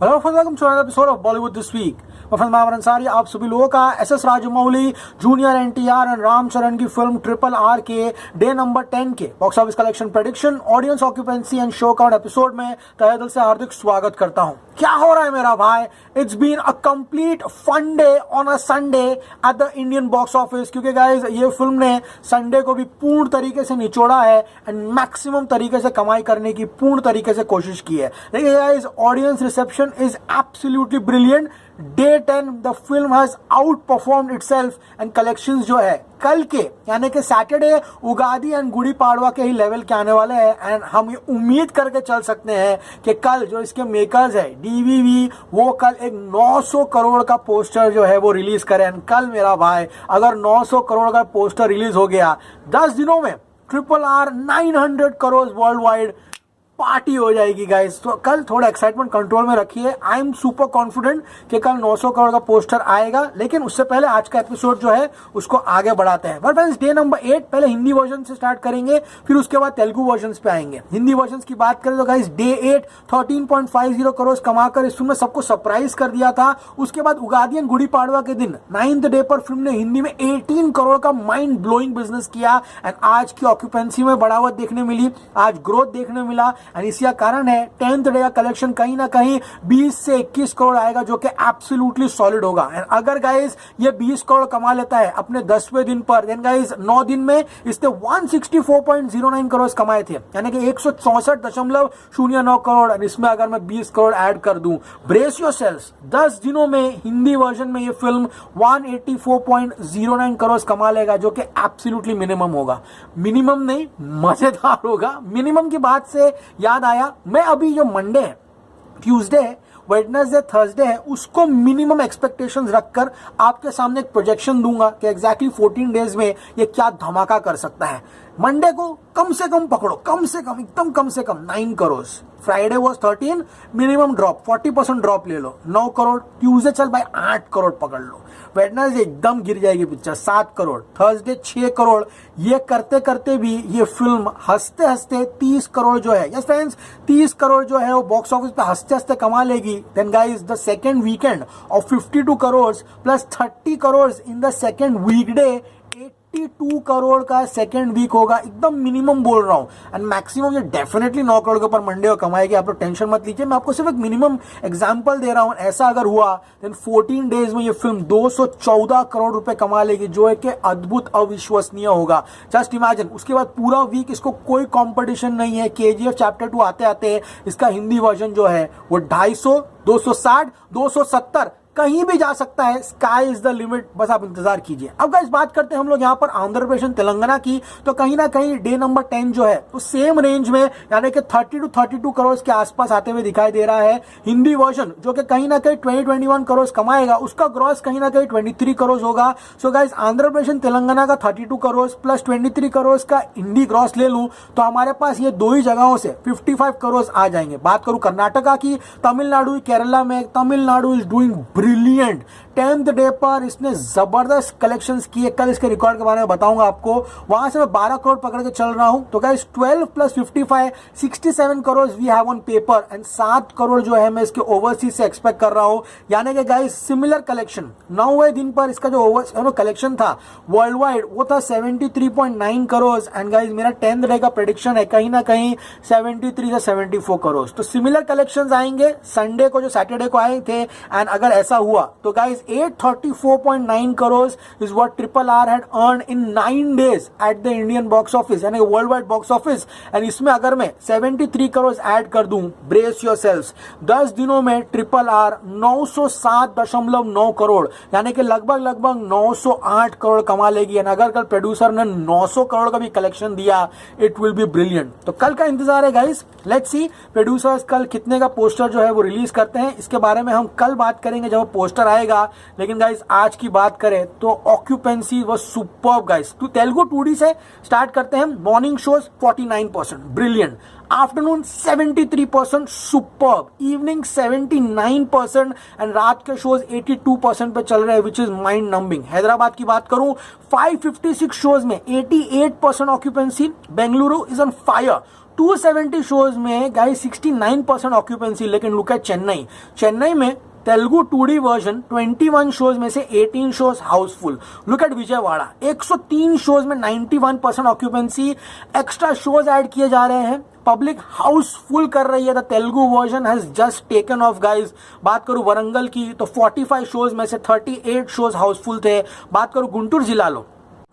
Hello friends, welcome to another episode of Bollywood this week. मैं friends मामर अंसारी आप सभी लोगों का SS Rajamouli, junior NTR and Ram Charan की फिल्म ट्रिपल आर के डे नंबर 10 के box office collection prediction, audience occupancy and show count episode में तहे दिल से हार्दिक स्वागत करता हूं। क्या हो रहा है मेरा भाई? It's been a complete fun day on a Sunday at the Indian box office, क्योंकि गाइज ये फिल्म ने संडे को भी पूर्ण तरीके से निचोड़ा है एंड मैक्सिमम तरीके से कमाई करने की पूर्ण तरीके से कोशिश की है। देखिए guys, audience reception is absolutely brilliant. Day 10 the film has outperformed itself and collections जो है कल के यानी कि सैटरडे उगादी एंड गुड़ी पाड़वा के ही लेवल के आने वाले हैं एंड हम ये उम्मीद करके चल सकते हैं कि कल जो इसके मेकर्स है डीवीवी वो कल एक 900 करोड़ का पोस्टर जो है वो रिलीज करें। एंड कल मेरा भाई अगर 900 करोड़ का पोस्टर रिलीज हो गया 10 दिनों में triple R 900 crore world wide party हो जाएगी गाइस। तो कल थोड़ा एक्साइटमेंट कंट्रोल में रखिए। आई एम सुपर कॉन्फिडेंट कि कल 900 करोड़ का पोस्टर आएगा, लेकिन उससे पहले आज का एपिसोड जो है उसको आगे बढ़ाते हैं। बट फ्रेंड्स, डे नंबर 8 पहले हिंदी वर्जन से स्टार्ट करेंगे, फिर उसके बाद तेलुगु वर्जन पे आएंगे। हिंदी वर्जन की बात करें तो गाइस डे 8 13.50 करोड़ कमाकर इस फिल्म में सबको सरप्राइज कर दिया था। उसके बाद उगादी एंड गुड़ी पाड़वा के दिन 9th डे पर फिल्म ने हिंदी में 18 करोड़ का माइंड ब्लोइंग बिजनेस किया एंड आज की ऑक्यूपेंसी में बढ़ावत देखने मिली, आज ग्रोथ देखने मिला एंड इसका कारण है 10th डे का कलेक्शन कहीं ना कहीं 20 से 21 करोड़ आएगा, जो कि एब्सोल्युटली सॉलिड होगा। एंड अगर गाइस ये 20 करोड़ कमा लेता है अपने 10वें दिन पर, देन गाइस 9 दिन में इसने 164.09 करोड़ कमाए थे, यानी कि 164.09 करोड़। इसमें अगर मैं 20 करोड़ ऐड कर दूं, ब्रेस योरसेल्व्स, 10 दिनों में हिंदी वर्जन में ये फिल्म 184.09 करोड़ कमा लेगा, जो कि एब्सोल्युटली मिनिमम होगा। मिनिमम नहीं, मजेदार होगा। मिनिमम की बात से याद आया, मैं अभी जो मंडे है, ट्यूसडे है, वेडनेसडे, थर्सडे है, उसको मिनिमम एक्सपेक्टेशंस रखकर आपके सामने एक प्रोजेक्शन दूंगा कि एग्जैक्टली 14 डेज में ये क्या धमाका कर सकता है। मंडे को कम से कम पकड़ो, कम से कम, एकदम कम से कम 9 crore. Friday was 13, minimum drop 40% drop ले लो, 9 करोड़। ट्यूसडे चल भाई 8 करोड़ पकड़ लो। वेडनेसडे एकदम गिर जाएगी पिक्चर, 7 करोड़। थर्सडे 6 करोड़। ये करते करते भी ये फिल्म हंसते हंसते 30 करोड़ जो है, यस फ्रेंड्स, 30 करोड़ जो है वो बॉक्स ऑफिस पे हंसते हंसते कमा लेगी। Then guys the second weekend of 52 crore plus 30 crore in the second weekday, 82 crore का सेकेंड वीक होगा। एकदम मिनिमम बोल रहा हूं एंड मैक्सिमम ये डेफिनेटली 9 करोड़ के ऊपर मंडे को कमाएगी। आप लोग टेंशन मत लीजिए, मैं आपको सिर्फ एक मिनिमम एग्जांपल दे रहा हूं। ऐसा अगर हुआ देन 14 डेज में ये फिल्म 214 करोड़ रुपए कमा लेगी, जो है कि अद्भुत, अविश्वसनीय होगा। जस्ट इमेजिन, उसके बाद पूरा वीक इसको कोई कॉम्पिटिशन नहीं है। केजीएफ चैप्टर 2 आते आते इसका हिंदी वर्जन जो है वो 250, 260, 270 कहीं भी जा सकता है। स्काई इज द लिमिट, बस आप इंतजार कीजिए। अब गाइस बात करते हैं हम लोग यहाँ पर आंध्र प्रदेश तेलंगाना की, तो कहीं ना कहीं डे नंबर 10 जो है तो सेम रेंज में यानी कि 30 to 32 करोड़ के आसपास आते हुए दिखाई दे रहा है। हिंदी वर्जन जो कि कहीं ना कहीं 20-21 करोड़ कमाएगा, उसका ग्रॉस कहीं ना कहीं 23 करोड़ होगा। सो गाइस आंध्र प्रदेश तेलंगाना का 32 करोड़ प्लस 23 करोड़ का हिंदी ग्रॉस ले लूं तो हमारे पास ये दो ही जगहों से 55 करोड़ आ जाएंगे। बात करूं कर्नाटका की, तमिलनाडु, केरला में Tamil Nadu is doing brilliant. 10th day पर इसने जबरदस्त कलेक्शंस किए। कल इसके रिकॉर्ड के बारे में बताऊंगा आपको। वहां से मैं 12 करोड़ पकड़ के चल रहा हूं, तो गाइस 12 प्लस 55 67 crore we have on paper and 7 crore जो है मैं इसके ओवरसीज से एक्सपेक्ट कर रहा हूं। यानी कि गाइस सिमिलर कलेक्शन 9वें दिन पर इसका जो ओवर कलेक्शन था वर्ल्ड वाइड वो था 73.9 करोड़ एंड गाइस मेरा 10th डे का प्रेडिक्शन है कहीं ना कहीं 73 से 74 करोड़। तो सिमिलर कलेक्शंस आएंगे संडे को जो सैटरडे को आए थे। एंड अगर ऐसा हुआ तो guys 834.9 crore is what triple R had earn in 9 days at the Indian box office, यानी world wide box office. And इसमें अगर मैं 73 करोड़ ऐड कर दूं, ब्रेस योरसेल्व्स, 10 दिनों में ट्रिपल आर 907.9 करोड़ यानी कि लगभग 908 करोड़ कमा लेगी। एंड अगर कल प्रोड्यूसर ने 900 करोड़ का भी कलेक्शन दिया, इट विल बी ब्रिलियंट। तो कल का इंतजार है गाइस, लेट्स सी प्रोड्यूसर्स कल कितने का पोस्टर जो है वो रिलीज करते हैं। इसके बारे में हम कल बात करेंगे जब पोस्टर आएगा। लेकिन गाइस आज की बात करें तो ऑक्यूपेंसी वाज सुपर्ब गाइस। तो तेलुगु 2D से स्टार्ट करते हैं। Morning shows 49%, brilliant. Afternoon 73%, superb. Evening 79% and रात के शोज 82% पे चल रहे हैं, which is mind numbing. Hyderabad की बात करूं 556 शोज में 88% occupancy. Bengaluru is on fire. 270 shows में गाइस 69% ऑक्यूपेंसी। लेकिन लुक एट चेन्नई। चेन्नई में तेलुगु 2D वर्जन 21 शोज में से 18 shows Housefull. Look at Vijayawada 103 shows में 91% ऑक्यूपेंसी। एक्स्ट्रा शोज ऐड किए जा रहे हैं, पब्लिक हाउसफुल कर रही है। The Telugu version has just taken of guys. बात करूं वरंगल की तो 45 शोज में से 38 शोज हाउसफुल थे। बात करूं गुंटूर जिला लो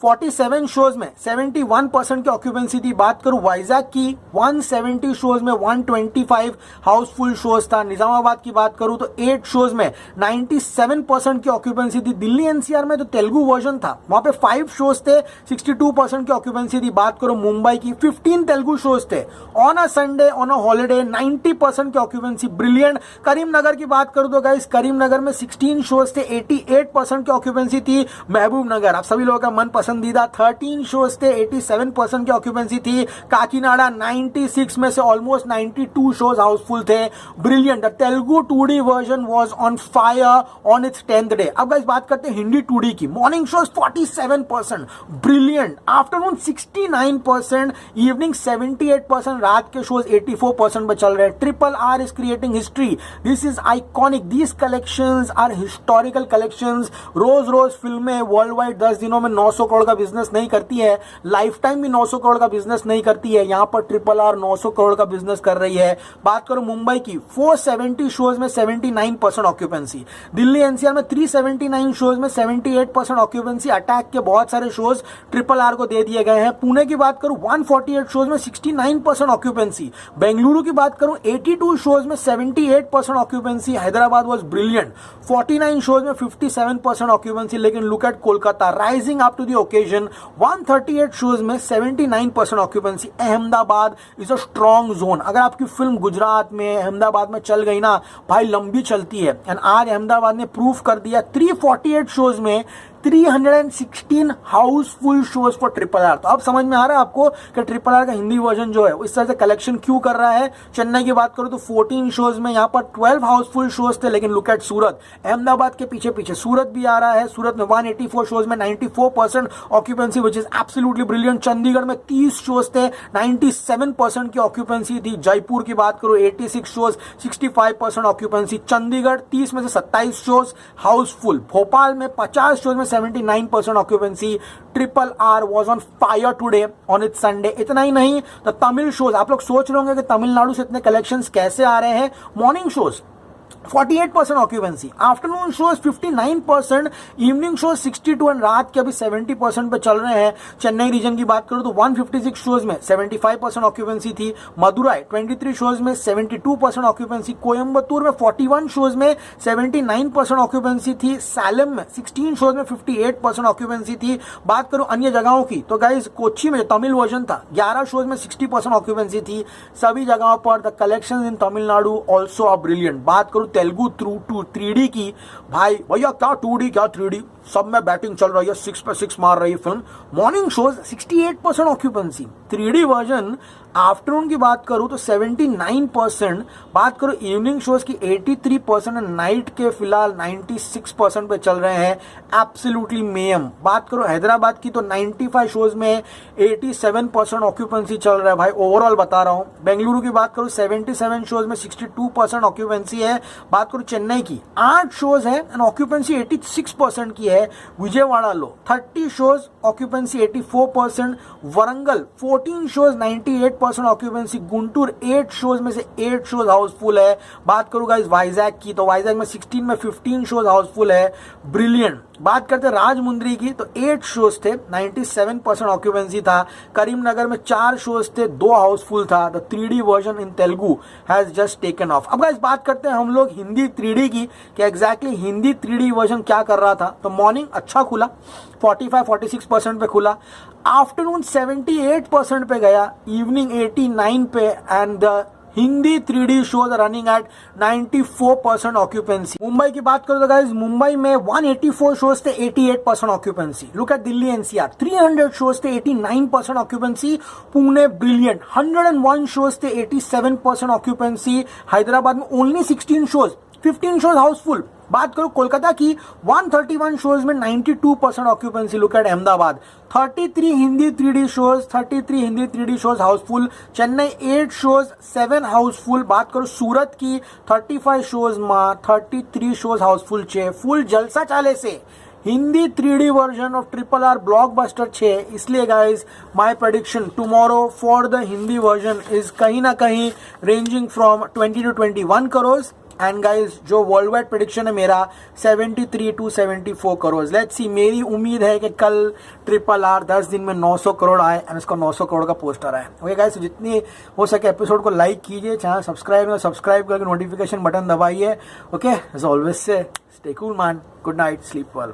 47 शोज में 71% की ऑक्यूपेंसी थी। बात करूं वाइजैक की 170 शोज में 125 हाउसफुल शोज था। निजामाबाद की बात करूं तो 8 शोज में 97% की ऑक्यूपेंसी थी। दिल्ली एनसीआर में तो तेलुगु वर्जन था, वहां पे 5 शोज थे, 62% की ऑक्यूपेंसी थी। बात करूं मुंबई की 15 तेलुगु शोज थे on a Sunday, on a holiday, 90% की ऑक्यूपेंसी, ब्रिलियंट। करीमनगर की बात करूं तो गाइस करीमनगर में 16 शोज थे, 88% की ऑक्यूपेंसी थी। महबूब नगर आप सभी लोगों का मन पसंदीदा 13 शोज थे, 87% की ऑक्यूपेंसी थी। काकीनाडा 96 में से ऑलमोस्ट 92 शोज हाउसफुल थे। Brilliant. Telugu 2D version was on fire on its 10th day. अब गाइस बात करते हैं हिंदी 2D की। Morning shows 47%, brilliant. Afternoon 69%, evening 78%, रात के शोज 84% पे चल रहे हैं। Triple R is creating history. This is iconic. These collections are historical collections. रोज रोज फिल्में वर्ल्ड वाइड 10 दिनों में 900 करोड़ का बिजनेस नहीं करती है, लाइफ टाइम भी 900 करोड़ का बिजनेस नहीं करती है। यहां पर ट्रिपल आर 900 करोड़ का बिजनेस कर रही है। बात करो मुंबई की 470 शोज में 79% ऑक्यूपेंसी। दिल्ली एनसीआर में 379 शोज में 78% ऑक्यूपेंसी। अटैक के बहुत सारे शोज ट्रिपल आर को दे दिए गए हैं। पुणे की बात करूं 148 शोज में 69% ऑक्यूपेंसी। बेंगलुरु की बात करूं 82 शोज में 78% occupancy. Hyderabad was brilliant, 49 shows में 57% ऑक्यूपेंसी। लेकिन look at Kolkata rising up to the occasion, 138 shows में 79% occupancy. Ahmedabad is a strong zone. अगर आपकी फिल्म गुजरात में, अहमदाबाद में चल गई ना भाई, लंबी चलती है। एंड आज अहमदाबाद ने प्रूफ कर दिया 348 शोज में 316 Housefull shows for triple R. तो अब समझ में आ रहा है आपको कि ट्रिपल आर का हिंदी वर्जन जो है इस तरह से कलेक्शन क्यों कर रहा है। चेन्नई की बात करो तो 14 शोज में यहां पर 12 हाउसफुल शोज थे। लेकिन लुक एट सूरत, अहमदाबाद के पीछे पीछे सूरत भी आ रहा है। सूरत में 184 शोज में 94% occupancy, which is absolutely brilliant. Chandigarh में 30 शोज थे, 97% की ऑक्यूपेंसी थी। जयपुर की बात करो 86 शोज, 65% ऑक्यूपेंसी। चंडीगढ़ 30 में से 27 शोज हाउसफुल। भोपाल में 50 शोज में 79% occupancy. Triple R was on fire today on it's Sunday. इतना ही नहीं तो तमिल शोज, आप लोग सोच रहे होंगे कि तमिलनाडु से इतने कलेक्शंस कैसे आ रहे हैं। Morning shows 48% occupancy, afternoon shows 59%, evening shows 62 and रात के अभी 70% पे चल रहे हैं। चेन्नई रीजन की बात करूं तो 156 शोज में 75% ऑक्यूपेंसी थी। मदुराई 23 शोज में 72% ऑक्यूपेंसी। कोयम्बतूर में 41 शोज में 79% ऑक्यूपेंसी थी। सैलम में 16 शोज में 58% ऑक्यूपेंसी थी। बात करूं अन्य जगहों की तो गाइस कोच्चि में तमिल वर्जन था 11 शोज में 60% ऑक्यूपेंसी थी। सभी जगहों पर the collection in Tamil Nadu also are brilliant. बात करूं तेलुगु 3D की, भाई भैया क्या 2D क्या 3D, सब में बैटिंग चल रही है, 6 पे 6 मार रही है film. Morning shows 68% occupancy. 3D version afternoon की बात करूं तो 79%। बात करूं इवनिंग शोज की 83% एंड नाइट के फिलहाल 96% पे चल रहे हैं। एब्सोल्युटली मेयम। बात करूं हैदराबाद की तो 95 शोज में 87% ऑक्यूपेंसी चल रहा है भाई, ओवरऑल बता रहा हूं। बेंगलुरु की बात करूं 77 शोज में 62% ऑक्यूपेंसी है। बात करूं चेन्नई की 8 शोज है एंड ऑक्यूपेंसी 86% की है। विजयवाड़ा लो 30 shows, occupancy 84%। Warangal 14 shows 98% occupancy. Guntur 8 shows में से 8 शोज हाउसफुल है। बात करूं गाइस वाइजैक की तो वाइजैक में 16 में 15 शोज हाउसफुल है। ब्रिलियंट। बात करते राजमुंद्री की तो 8 शोज थे, 97% ऑक्यूपेंसी था। करीमनगर में 4 शोज थे, 2 हाउसफुल था। The 3D version in Telugu has just taken of. अब गाइस बात करते हैं हम लोग हिंदी 3D की कि एग्जैक्टली हिंदी 3D वर्जन क्या कर रहा था। तो मॉर्निंग अच्छा खुला, 45-46% पे खुला। आफ्टरनून 78% पे गया, इवनिंग 89 पे and the Hindi 3D shows running at 94% occupancy. Mumbai की बात करो तो गाइज मुंबई में 184 शोज थे 88% occupancy. Look at Delhi NCR 300 shows थे 89% ऑक्यूपेंसी। पुणे ब्रिलियंट 101 शोज थे 87% ऑक्यूपेंसी। हैदराबाद में ओनली 16 शोज 15 शोज हाउसफुल। बात करो कोलकाता की 131 शोज में 92% occupancy. Look at Ahmedabad 33 Hindi 3D shows Housefull. Chennai 8 shows 7 Housefull. बात करो सूरत की 35 शोज में 33 शोज हाउसफुल छे। फुल जलसा चाले से Hindi 3D version of RRR blockbuster छे। इसलिए guys my prediction tomorrow for the Hindi version is कहीं ना कहीं ranging from 20 to 21 crore. And guys जो वर्ल्ड वाइड प्रेडिक्शन है मेरा 73 to 74 करोड़। लेट्स सी, मेरी उम्मीद है कि कल RRR 10 दिन में 900 करोड़ आए एंड उसका 900 करोड़ का पोस्टर आए। ओके गाइज, जितनी हो सके एपिसोड को लाइक कीजिए, चैनल सब्सक्राइब करके नोटिफिकेशन बटन दबाइए। ओके, एज ऑलवेज से stay cool man, good night, sleep well.